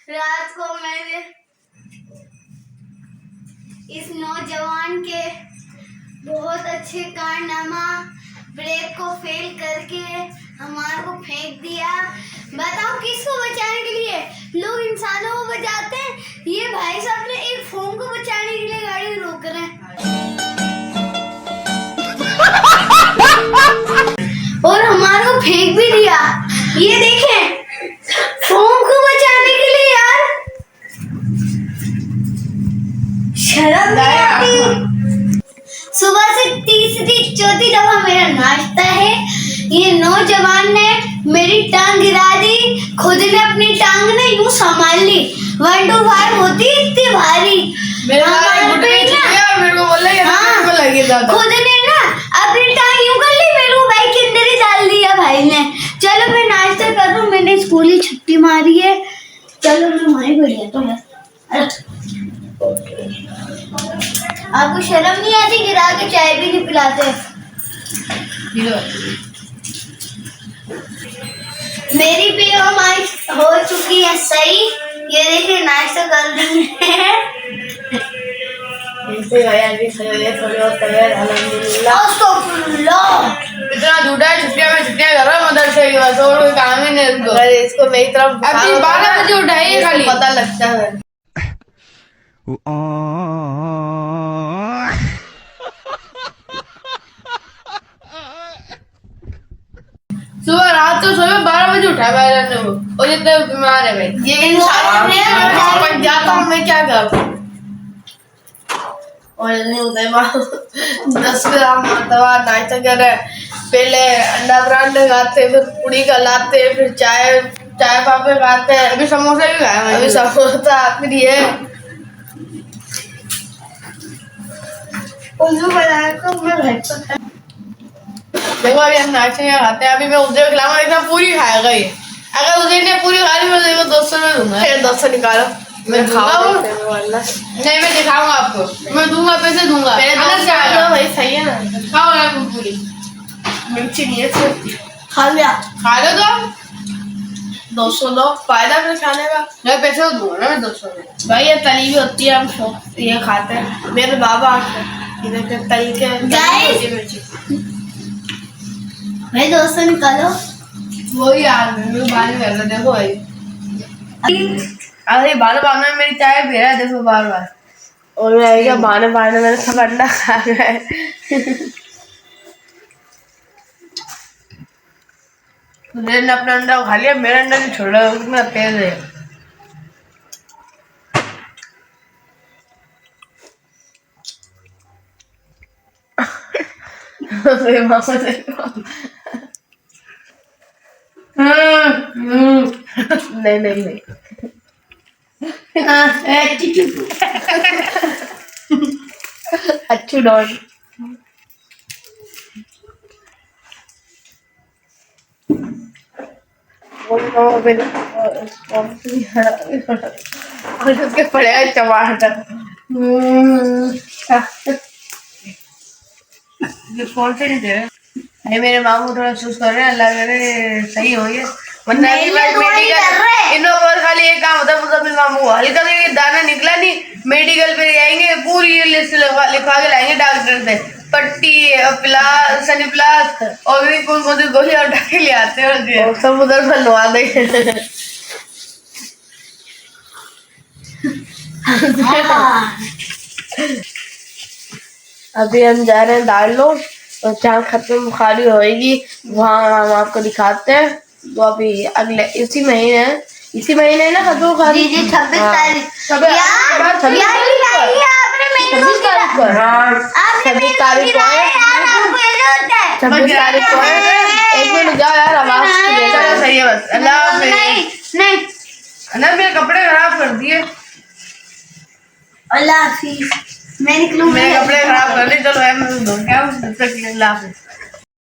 रात को मैंने इस नौजवान के बहुत अच्छे कारनामा ब्रेक को फेल करके हमारे को फेंक दिया। बताओ किसको बचाने के लिए? लोग इंसानों को बचाते हैं, ये भाई साहब ने एक फोन को बचाने के लिए गाड़ी रोक रहे हैं और हमारे को फेंक भी दिया। ये देखें, फोन को बचाने के लिए यार शर्म नहीं आती। सुबह से तीसरी चौथी दफा मेरा नाश्ता है। ये नौजवान ने मेरी टांग गिरा दी, खुद ने अपनी टांग ने यूं संभाल ली। 1 to 5 होती इतनी भारी। खुद ने ना अपनी टांग यूं कर ली, मेरे को बाइक के अंदर ही डाल दिया भाई ने। चलो मैं नाश्ता कर रहा हूँ, मैंने स्कूल ही छुट्टी मारी है। चलो मैं वहीं बैठ जाता हूँ। आपको शर्म नहीं आती? गिरा के चाय भी नहीं पिलाते। मेरी पीएमआई हो चुकी है सही। ये देखिए नाश्ता कर दी है। इतना झूठा है, छुट्टियां कर रहा है मदरसे की बस, और कोई काम ही नहीं इसको। अरे इसको मेरी तरफ अभी 12 बजे उठाइए, खाली पता लगता है। सुबह रात तो सुबह 12 बजे उठा भाई ने वो, और जितने बीमार है भाई। ये इंसान जाता हूँ मैं क्या करूँ? और नहीं होता 10 ग्राम मरतबा नाश्ता कर रहे। पहले अंडा पराठे खाते, फिर पूड़ी का लाते, फिर चाय पापड़ खाते हैं। अभी समोसा भी खाए, अभी समोसा फिर ये देखो अभी हम नाश्ते खाते हैं। अभी मैं उसे खिलाऊंगा, इतना पूरी खाएगा ये। अगर उसे ने पूरी खा ली मैं 200 में दूंगा। 200 निकालो, मैं खाऊंगा। नहीं मैं दिखाऊंगा आपको, मैं दूंगा, पैसे दूंगा। भाई सही है ना, खाओ यार पूरी। मिर्ची नहीं है खा लिया, खा लो तो 200 लो, फायदा फिर खाने का। मैं पैसे दूंगा ना, मैं 200 भाई। ये तली भी होती है, हम ये खाते हैं। मेरे बाबा इधर तली के मिर्ची भाई 200 निकालो। वो यार मेरे बाल में कर देखो भाई। अरे बाल में मेरी चाय फेरा है, देखो बार और मैं क्या बहाने मैंने सब अंडा खा गए। मैंने अपना अंडा खा लिया, मेरा अंडा नहीं छोड़ा। कितना तेज है। नहीं अच्छी डॉट और उसके पड़ेगा टमाटर। कौन से नहीं दे रहे? मेरे मामू थोड़ा सुस्त कर रहे हैं, अल्लाह करे सही हो ये। वरना मेडिकल खाली एक काम होता है, मुजफ्फर मामू को हल्का से दाना निकला नहीं, मेडिकल पे जाएंगे, पूरी लिस्ट लिखवा के लाएंगे डॉक्टर से। पट्टी, प्लास, सनी प्लास और भी कौन कौन सी गोलियां उठा के ले आते हैं और सब उधर बनवा देंगे। अभी हम जा रहे हैं दाल लो, और जहाँ खत्म खाली होएगी वहाँ हम आपको दिखाते हैं। तो अभी अगले इसी महीने ना खत्म खाली 26 तारीख 26 तारीख को है। एक मिनट जाओ यार, आवाज सही है बस। अल्लाह नहीं मेरे कपड़े खराब कर दिए। अल्लाह हाफिज़। मैं निकलूं, मेरे कपड़े खराब कर दिए। चलो मैं क्या अल्लाह हाफिज़।